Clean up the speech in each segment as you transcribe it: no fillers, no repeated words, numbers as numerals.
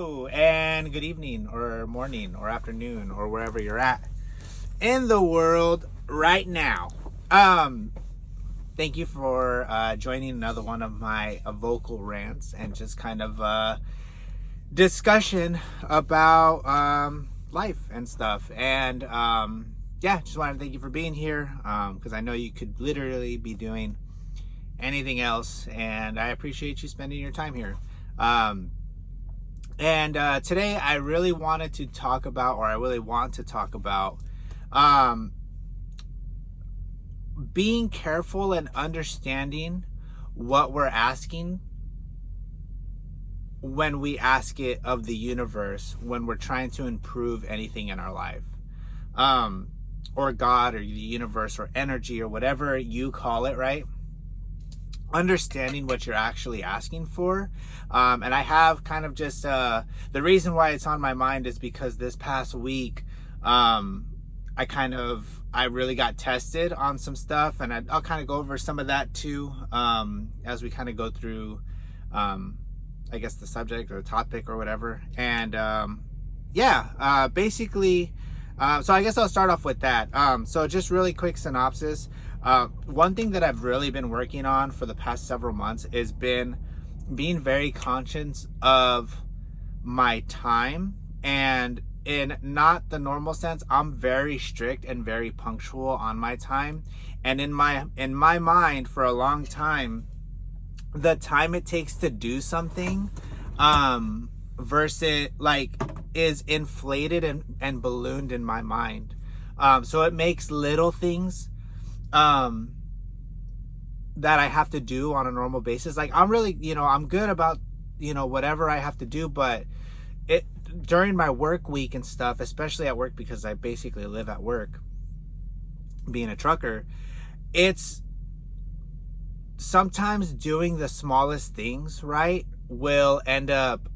Hello and good evening or morning or afternoon or wherever you're at in the world right now. Thank you for joining another one of my vocal rants and just kind of discussion about life and stuff. And yeah, just wanted to thank you for being here because I know you could literally be doing anything else, and I appreciate you spending your time here. And today I really want to talk about being careful and understanding what we're asking when we ask it of the universe, when we're trying to improve anything in our life, or God or the universe or energy or whatever you call it, right? Understanding what you're actually asking for. And I have kind of just the reason why it's on my mind is because this past week I really got tested on some stuff, and I'll kind of go over some of that too as we kind of go through I guess the subject or the topic or whatever. And basically so I guess I'll start off with that. So just really quick synopsis. One thing that I've really been working on for the past several months is been being very conscious of my time, and in not the normal sense, I'm very strict and very punctual on my time. And in my mind for a long time, the time it takes to do something versus like is inflated and ballooned in my mind. So it makes little things that I have to do on a normal basis. Like I'm really, I'm good about, whatever I have to do, but it during my work week and stuff, especially at work, because I basically live at work, being a trucker, it's sometimes doing the smallest things, right, will end up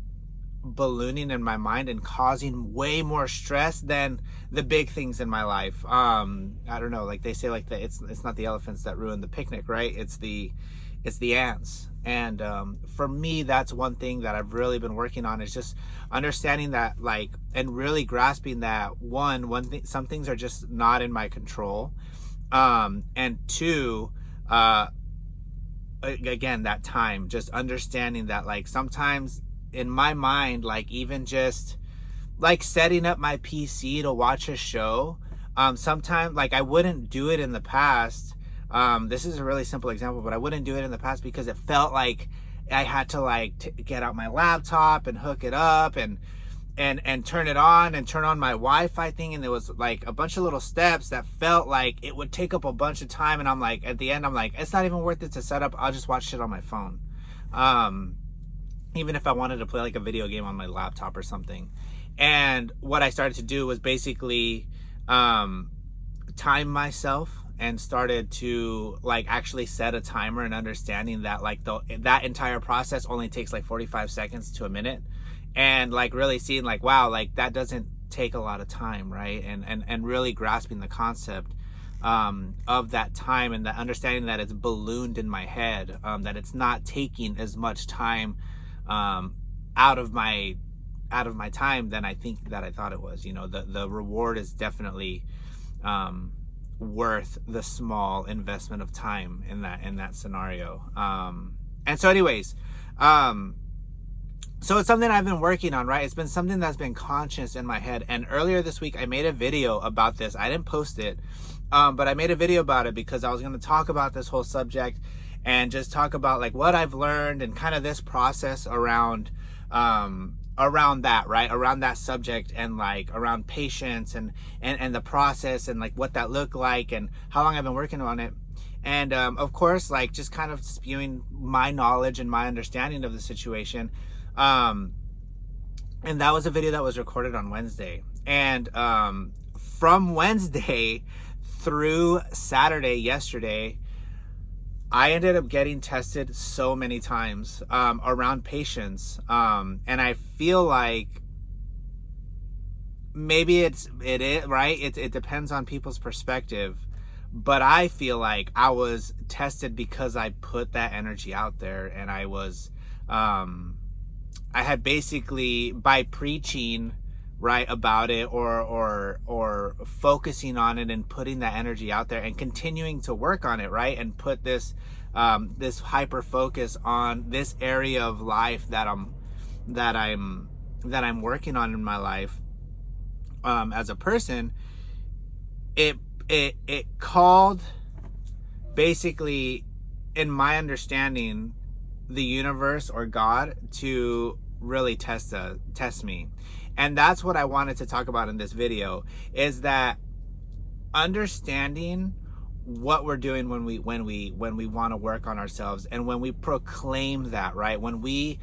ballooning in my mind and causing way more stress than the big things in my life. I don't know, like they say, like it's not the elephants that ruin the picnic, right? It's the ants. And for me, that's one thing that I've really been working on, is just understanding that, like, and really grasping that one thing, some things are just not in my control, and two, again, that time, just understanding that, like, sometimes in my mind, like even just like setting up my PC to watch a show, sometimes, like, I wouldn't do it in the past. This is a really simple example, but I wouldn't do it in the past because it felt like I had to like get out my laptop and hook it up and turn it on and turn on my Wi-Fi thing, and there was like a bunch of little steps that felt like it would take up a bunch of time, and I'm like, at the end, I'm like, it's not even worth it to set up. I'll just watch shit on my phone. Even if I wanted to play like a video game on my laptop or something. And what I started to do was basically time myself, and started to like actually set a timer, and understanding that like that entire process only takes like 45 seconds to a minute, and like really seeing like, wow, like that doesn't take a lot of time, right? And really grasping the concept of that time, and that understanding that it's ballooned in my head, that it's not taking as much time out of my time than I think that I thought it was. The reward is definitely worth the small investment of time in that scenario. And so anyways, so it's something I've been working on, right? It's been something that's been conscious in my head. And earlier this week I made a video about this. I didn't post it, but I made a video about it because I was going to talk about this whole subject and just talk about like what I've learned and kind of this process around that, right? Around that subject, and like around patience and the process, and like what that looked like and how long I've been working on it. And of course, like just kind of spewing my knowledge and my understanding of the situation. And that was a video that was recorded on Wednesday. And from Wednesday through Saturday, yesterday, I ended up getting tested so many times around patience, and I feel like maybe it is right. It depends on people's perspective, but I feel like I was tested because I put that energy out there, and I was had basically, by preaching right about it, or focusing on it and putting that energy out there and continuing to work on it, right, and put this this hyper focus on this area of life that I'm working on in my life as a person, it called, basically, in my understanding, the universe or God to really test me. And that's what I wanted to talk about in this video, is that understanding what we're doing when we want to work on ourselves, and when we proclaim that, right, when we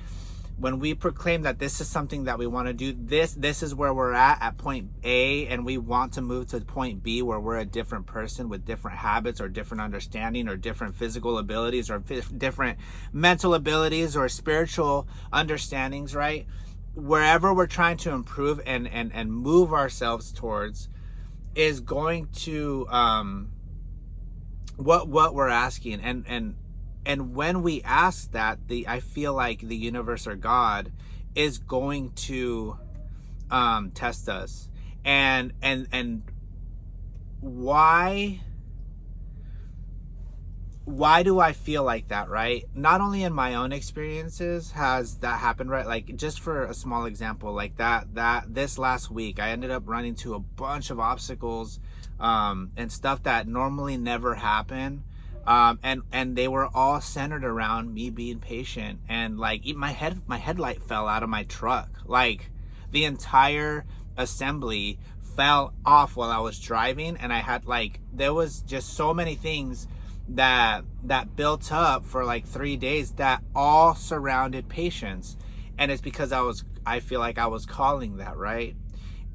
proclaim that this is something that we want to do, this is where we're at point A, and we want to move to point B, where we're a different person with different habits or different understanding or different physical abilities or different mental abilities or spiritual understandings, right? Wherever we're trying to improve and move ourselves towards is going to what we're asking, and when we ask that, I feel like the universe or God is going to test us. And why do I feel like that, right? Not only in my own experiences has that happened, right? Like, just for a small example, like that this last week I ended up running to a bunch of obstacles and stuff that normally never happen. And they were all centered around me being patient, and like my headlight fell out of my truck. Like, the entire assembly fell off while I was driving, and I had, like, there was just so many things that built up for like 3 days that all surrounded patience. And it's because I feel like I was calling that, right?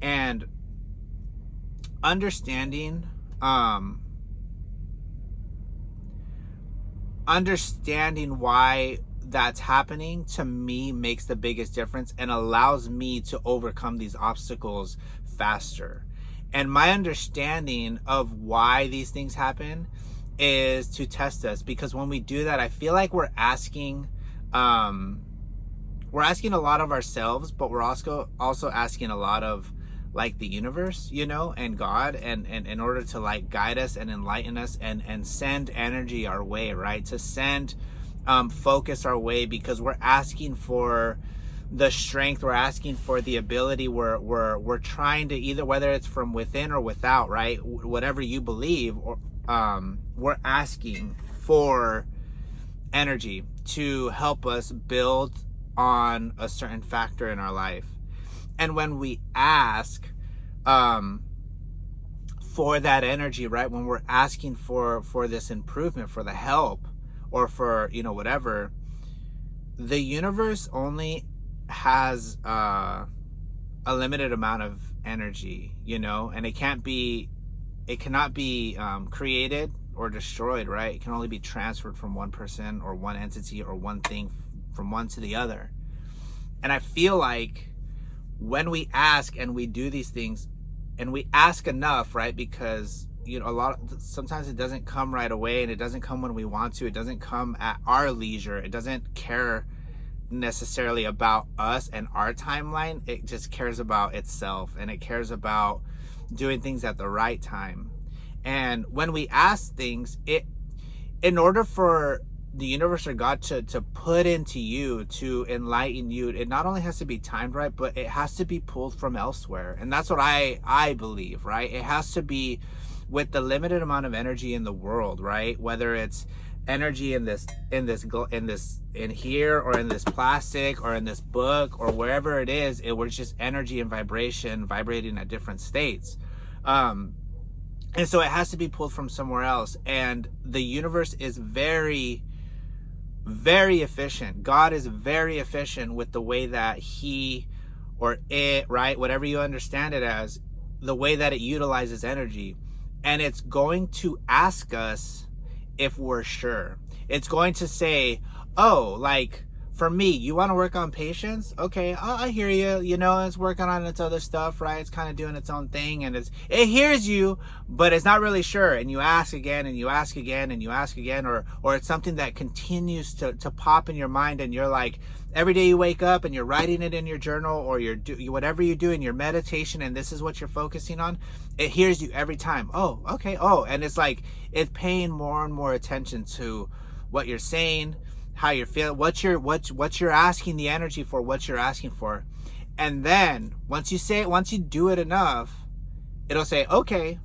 And understanding why that's happening to me makes the biggest difference and allows me to overcome these obstacles faster. And my understanding of why these things happen is to test us, because when we do that, I feel like we're asking a lot of ourselves, but we're also asking a lot of, like, the universe, you know, and God, and in order to, like, guide us and enlighten us and send energy our way, right? To send focus our way, because we're asking for the strength, we're asking for the ability, we're trying to, either whether it's from within or without, right? Whatever you believe, or we're asking for energy to help us build on a certain factor in our life. And when we ask for that energy, right, when we're asking for this improvement, for the help, or for, you know, whatever, the universe only has a limited amount of energy, you know, and it cannot be created or destroyed, right? It can only be transferred from one person or one entity or one thing, from one to the other. And I feel like when we ask and we do these things, and we ask enough, right? Because, you know, sometimes it doesn't come right away, and it doesn't come when we want to. It doesn't come at our leisure. It doesn't care necessarily about us and our timeline. It just cares about itself, and it cares about doing things at the right time. And when we ask things, in order for the universe or God to put into you, to enlighten you, it not only has to be timed right, but it has to be pulled from elsewhere. And that's what I believe, right? It has to be with the limited amount of energy in the world, right? Whether it's energy in here, or in this plastic, or in this book, or wherever it is, it was just energy and vibration vibrating at different states. And so it has to be pulled from somewhere else. And the universe is very, very efficient. God is very efficient with the way that he, or it, right, whatever you understand it as, the way that it utilizes energy. And it's going to ask us if we're sure. It's going to say, oh, like, for me, you want to work on patience? Okay, I hear you. You know, it's working on its other stuff, right? It's kind of doing its own thing, and it hears you, but it's not really sure. And you ask again, and you ask again, and you ask again, or it's something that continues to pop in your mind, and you're like, every day you wake up and you're writing it in your journal, or whatever you do in your meditation, and this is what you're focusing on. It hears you every time. Oh, okay. Oh, and it's like it's paying more and more attention to what you're saying, how you're feeling, what you're asking the energy for, what you're asking for. And then once you do it enough, it'll say, okay,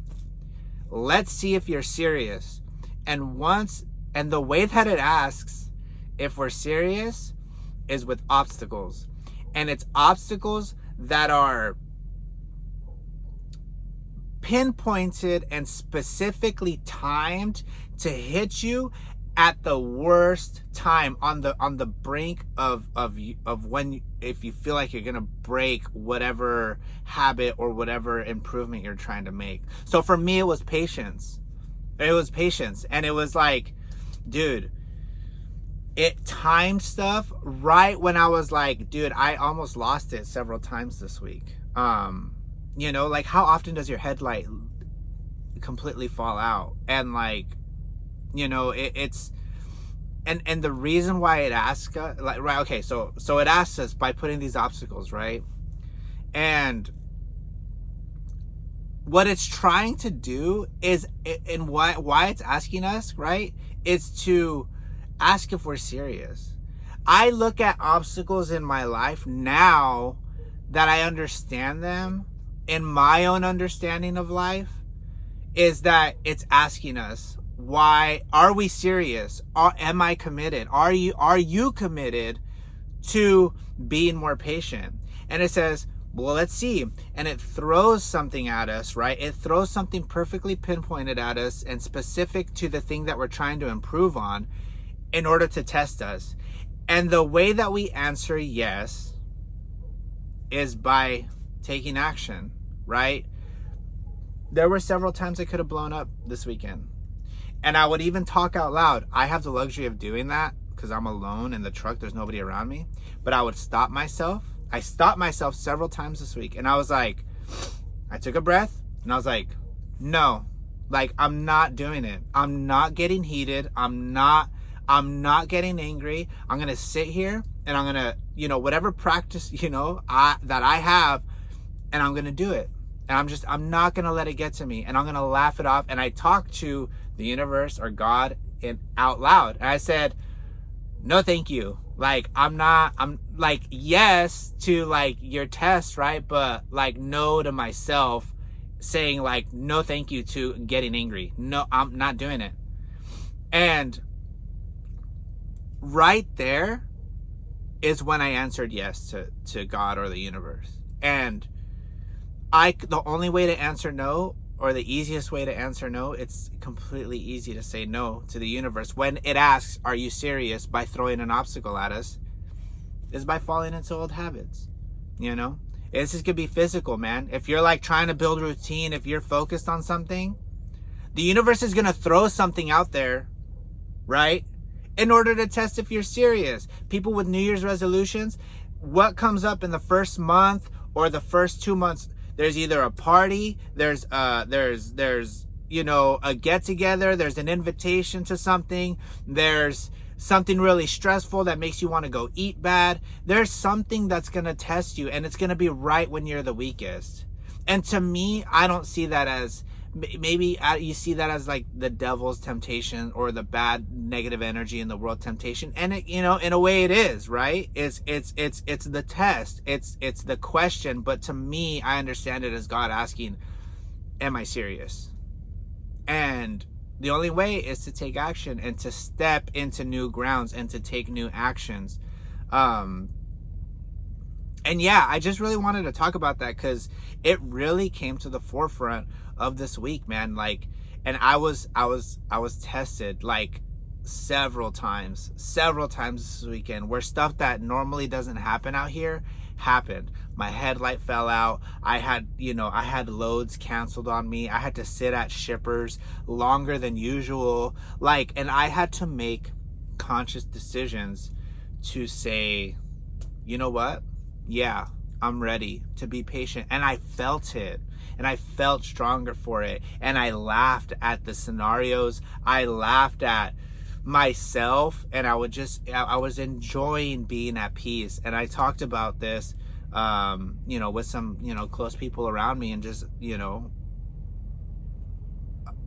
let's see if you're serious. And the way that it asks if we're serious is with obstacles. And it's obstacles that are pinpointed and specifically timed to hit you at the worst time, on the brink of when, if you feel like you're gonna break whatever habit or whatever improvement you're trying to make. So for me, it was patience. And it was like, dude, it timed stuff right when I was like, dude, I almost lost it several times this week. You know, like, how often does your headlight completely fall out? And like, you know, it's and the reason why it asks like, right, okay, so it asks us by putting these obstacles, right? And what it's trying to do is, and why it's asking us, right, is to ask if we're serious. I look at obstacles in my life now that I understand them, in my own understanding of life, is that it's asking us, why are we serious? Am I committed? Are you committed to being more patient? And it says, well, let's see. And it throws something at us, right? It throws something perfectly pinpointed at us and specific to the thing that we're trying to improve on, in order to test us. And the way that we answer yes is by taking action, right? There were several times I could have blown up this weekend. And I would even talk out loud. I have the luxury of doing that because I'm alone in the truck. There's nobody around me. But I would stop myself. I stopped myself several times this week. And I was like, I took a breath and I was like, no, like, I'm not doing it. I'm not getting heated. I'm not getting angry. I'm going to sit here and I'm going to, you know, whatever practice, you know, that I have, and I'm going to do it. And I'm not going to let it get to me, and I'm going to laugh it off. And I talked to the universe or God out loud. And I said, no, thank you. Like, I'm like, yes to like your test, right? But like, no to myself, saying like, no, thank you to getting angry. No, I'm not doing it. And right there is when I answered yes to God or the universe. And the only way to answer no, or the easiest way to answer no, it's completely easy to say no to the universe when it asks, are you serious, by throwing an obstacle at us, is by falling into old habits. You know, this could be physical, man. If you're like trying to build routine, if you're focused on something, the universe is going to throw something out there, right, in order to test if you're serious. People with New Year's resolutions, what comes up in the first month or the first 2 months? There's either a party, there's you know, a get together, there's an invitation to something, there's something really stressful that makes you want to go eat bad. There's something that's going to test you, and it's going to be right when you're the weakest. And to me, I don't see that as, maybe you see that as like the devil's temptation, or the bad negative energy in the world temptation. And it, you know, in a way it is, right? It's the test. It's the question. But to me, I understand it as God asking, am I serious? And the only way is to take action and to step into new grounds and to take new actions. And yeah, I just really wanted to talk about that because it really came to the forefront of this week, man. Like, and I was tested like several times this weekend, where stuff that normally doesn't happen out here happened. My headlight fell out. I had loads canceled on me. I had to sit at shippers longer than usual. Like, and I had to make conscious decisions to say, you know what? Yeah, I'm ready to be patient. And I felt it. And I felt stronger for it. And I laughed at the scenarios. I laughed at myself. And I was enjoying being at peace. And I talked about this, with some, close people around me, and just,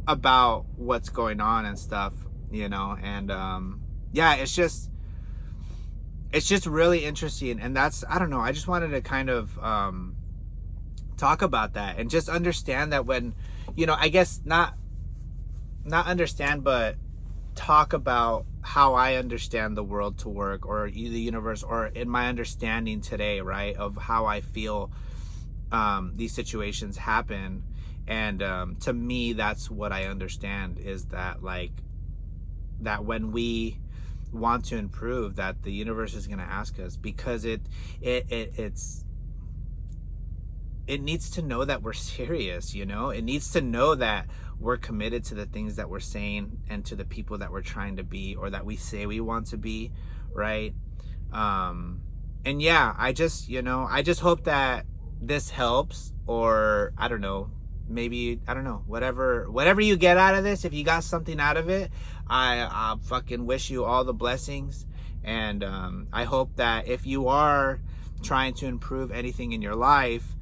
about what's going on and stuff, and yeah, it's just really interesting. And that's, I don't know, I just wanted to kind of talk about that, and just understand that when, I guess not understand, but talk about how I understand the world to work, or the universe, or in my understanding today, right, of how I feel these situations happen. And to me, that's what I understand, is that, like, that when we want to improve, that the universe is going to ask us, because it needs to know that we're serious. It needs to know that we're committed to the things that we're saying, and to the people that we're trying to be, or that we say we want to be, right? And yeah, I just hope that this helps, or I don't know, maybe, I don't know, whatever you get out of this, if you got something out of it, I fucking wish you all the blessings. And I hope that if you are trying to improve anything in your life,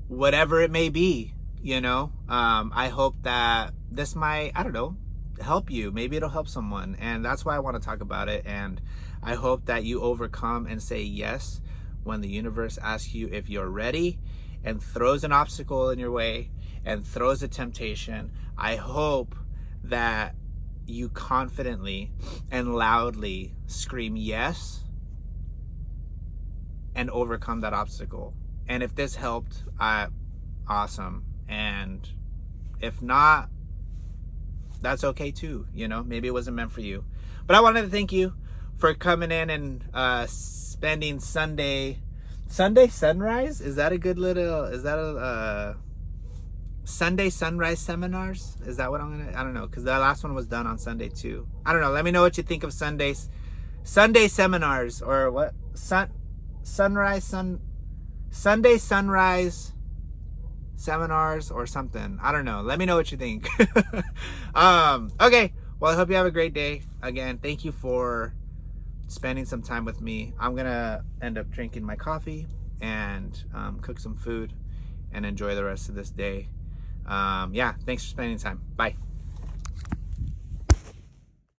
whatever it may be, I hope that this might, I don't know, help you. Maybe it'll help someone. And that's why I want to talk about it. And I hope that you overcome and say yes when the universe asks you if you're ready, and throws an obstacle in your way, and throws a temptation. I hope that you confidently and loudly scream yes, and overcome that obstacle. And if this helped, awesome. And if not, that's okay too. Maybe it wasn't meant for you. But I wanted to thank you for coming in and spending Sunday sunrise. Is that a Sunday sunrise seminars? Is that what I don't know, because the last one was done on Sunday too. I don't know. Let me know what you think of Sunday seminars, or what, Sunday sunrise seminars or something. I don't know. Let me know what you think. Okay. Well, I hope you have a great day. Again, thank you for spending some time with me. I'm gonna end up drinking my coffee and cook some food and enjoy the rest of this day. Yeah, thanks for spending time. Bye.